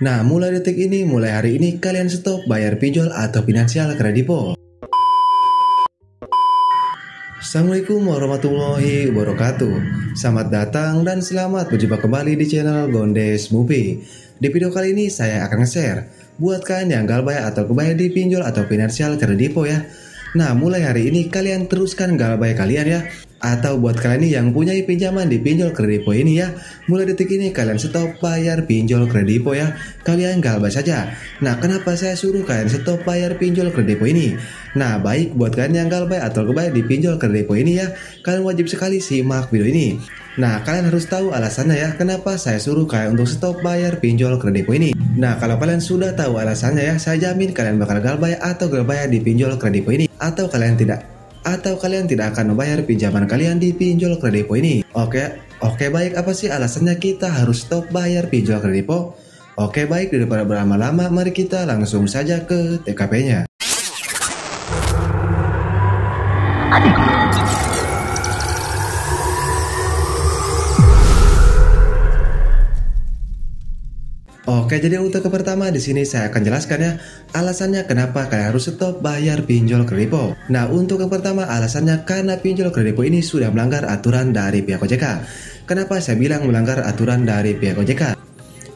Nah, mulai detik ini, mulai hari ini kalian stop bayar pinjol atau finansial kredipo. Assalamualaikum warahmatullahi wabarakatuh. Selamat datang dan selamat berjumpa kembali di channel Gondes Movie. Di video kali ini saya akan nge-share buat kalian yang galbay atau kebayar di pinjol atau finansial kredipo ya. Nah, mulai hari ini kalian teruskan galbay kalian ya. Atau buat kalian nih yang punya pinjaman di pinjol kredipo ini ya, mulai detik ini kalian stop bayar pinjol kredipo ya. Kalian galbay saja. Nah, kenapa saya suruh kalian stop bayar pinjol kredipo ini? Nah, baik buat kalian yang galbay atau kebayar di pinjol kredipo ini ya, kalian wajib sekali simak video ini. Nah, kalian harus tahu alasannya ya, kenapa saya suruh kalian untuk stop bayar pinjol kredipo ini. Nah, kalau kalian sudah tahu alasannya ya, saya jamin kalian bakal galbay atau galbay di pinjol kredipo ini. Atau kalian tidak akan membayar pinjaman kalian di pinjol kredipo ini. Oke, baik, apa sih alasannya kita harus stop bayar pinjol kredipo? Oke, baik, daripada berlama-lama, mari kita langsung saja ke TKP-nya. Oke, jadi untuk yang pertama di sini saya akan jelaskan ya alasannya kenapa kalian harus stop bayar pinjol kredipo. Nah, untuk yang pertama alasannya karena pinjol kredipo ini sudah melanggar aturan dari pihak OJK. Kenapa saya bilang melanggar aturan dari pihak OJK?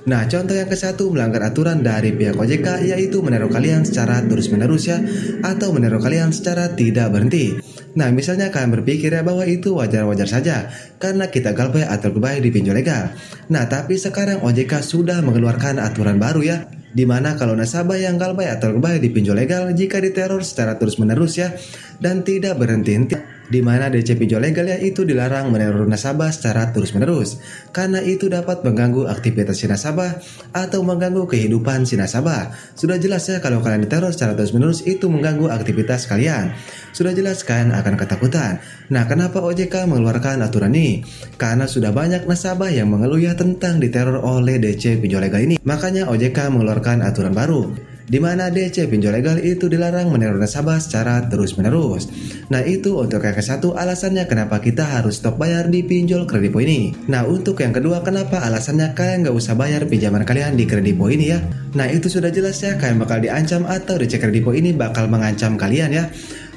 Nah, contoh yang ke satu melanggar aturan dari pihak OJK yaitu menaruh kalian secara terus-menerus ya, atau menaruh kalian secara tidak berhenti. Nah, misalnya kalian berpikir ya bahwa itu wajar-wajar saja karena kita galbay atau kebayar di pinjol legal. Nah, tapi sekarang OJK sudah mengeluarkan aturan baru ya, di mana kalau nasabah yang galbay atau kebayar di pinjol legal jika diteror secara terus-menerus ya dan tidak berhenti-henti, di mana DC pinjol legal ya itu dilarang meneror nasabah secara terus-menerus karena itu dapat mengganggu aktivitas si nasabah atau mengganggu kehidupan si nasabah. Sudah jelas ya kalau kalian diteror secara terus-menerus itu mengganggu aktivitas kalian. Sudah jelas kalian akan ketakutan. Nah, kenapa OJK mengeluarkan aturan ini? Karena sudah banyak nasabah yang mengeluh ya tentang diteror oleh DC pinjol legal ini. Makanya OJK mengeluarkan aturan baru di mana DC pinjol legal itu dilarang meneror nasabah secara terus-menerus. Nah, itu untuk yang ke satu alasannya kenapa kita harus stop bayar di pinjol kredipo ini. Nah, untuk yang kedua kenapa alasannya kalian nggak usah bayar pinjaman kalian di kredipo ini ya. Nah, itu sudah jelas ya kalian bakal diancam atau DC kredipo ini bakal mengancam kalian ya.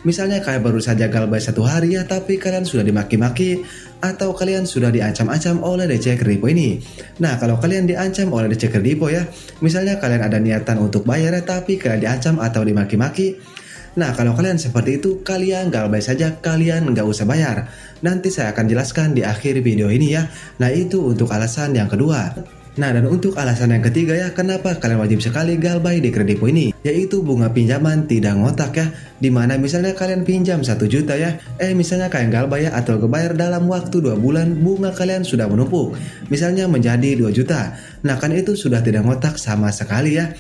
Misalnya kalian baru saja galbay 1 hari ya, tapi kalian sudah dimaki-maki atau kalian sudah diancam-ancam oleh DC kredipo ini. Nah, kalau kalian diancam oleh DC kredipo ya, misalnya kalian ada niatan untuk bayar ya, tapi kalian diancam atau dimaki-maki. Nah, kalau kalian seperti itu, kalian galbay saja, kalian nggak usah bayar. Nanti saya akan jelaskan di akhir video ini ya. Nah, itu untuk alasan yang kedua. Nah, dan untuk alasan yang ketiga ya, kenapa kalian wajib sekali galbay di kredipo ini, yaitu bunga pinjaman tidak ngotak ya. Dimana misalnya kalian pinjam 1 juta ya, misalnya kalian galbay ya atau kebayar dalam waktu 2 bulan, bunga kalian sudah menumpuk, misalnya menjadi 2 juta. Nah, kan itu sudah tidak ngotak sama sekali ya.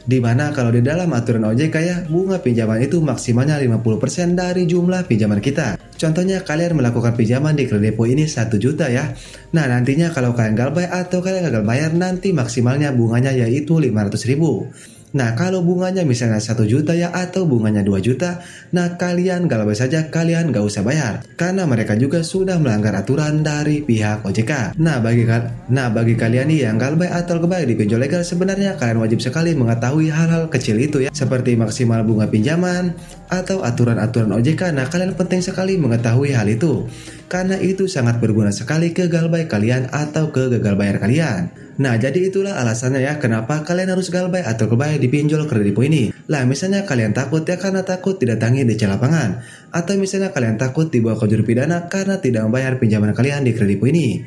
Dimana kalau di dalam aturan OJK ya, bunga pinjaman itu maksimalnya 50% dari jumlah pinjaman kita. Contohnya kalian melakukan pinjaman di kredipo ini 1 juta ya. Nah, nantinya kalau kalian galbay atau kalian gagal bayar, nanti maksimalnya bunganya yaitu 500.000. Nah, kalau bunganya misalnya 1 juta ya atau bunganya 2 juta, nah kalian galbay saja, kalian gak usah bayar karena mereka juga sudah melanggar aturan dari pihak OJK. Nah, bagi kalian nih yang galbay atau kebayar di pinjol legal, sebenarnya kalian wajib sekali mengetahui hal-hal kecil itu ya, seperti maksimal bunga pinjaman atau aturan-aturan OJK. Nah, kalian penting sekali mengetahui hal itu karena itu sangat berguna sekali ke galbay kalian atau ke gagal bayar kalian. Nah, jadi itulah alasannya ya kenapa kalian harus galbay atau kebayar di pinjol kredipo ini. Lah, misalnya kalian takut ya karena takut didatangi DC lapangan, atau misalnya kalian takut dibawa ke juru pidana karena tidak membayar pinjaman kalian di kredipo ini.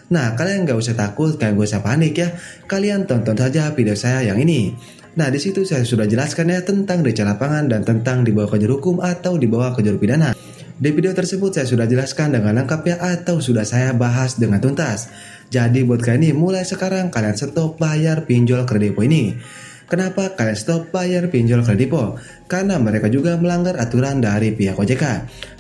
Nah, kalian gak usah takut, kalian gak usah panik ya. Kalian tonton saja video saya yang ini. Nah, di situ saya sudah jelaskan ya tentang DC lapangan dan tentang dibawa ke juru hukum atau dibawa ke juru pidana. Di video tersebut saya sudah jelaskan dengan lengkap ya, atau sudah saya bahas dengan tuntas. Jadi buat kalian ini mulai sekarang kalian stop bayar pinjol kredipo ini. Kenapa kalian stop bayar pinjol kredipo? Karena mereka juga melanggar aturan dari pihak OJK.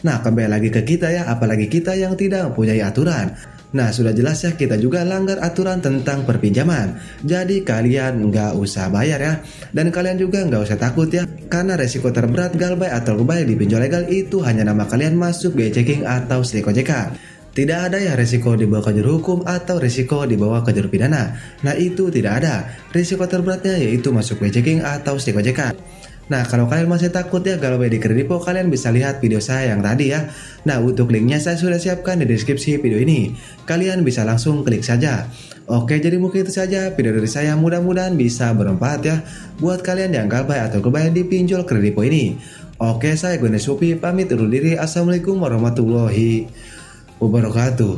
Nah, kembali lagi ke kita ya, apalagi kita yang tidak mempunyai aturan. Nah, sudah jelas ya kita juga langgar aturan tentang perpinjaman. Jadi kalian nggak usah bayar ya. Dan kalian juga nggak usah takut ya, karena resiko terberat galbay atau kebayar di pinjol legal itu hanya nama kalian masuk biaya checking atau slik OJK. Tidak ada ya resiko dibawa ke jalur hukum atau resiko dibawa ke jalur pidana. Nah itu tidak ada. Resiko terberatnya yaitu masuk hijacking atau stake OJK. Nah kalau kalian masih takut ya galau di Kredipo, kalian bisa lihat video saya yang tadi ya. Nah untuk linknya saya sudah siapkan di deskripsi video ini. Kalian bisa langsung klik saja. Oke, jadi mungkin itu saja video dari saya, mudah-mudahan bisa bermanfaat ya buat kalian yang galbay atau kebayang di pinjol Kredipo ini. Oke, saya Gondes Supi pamit undur diri. Assalamualaikum warahmatullahi wabarakatuh.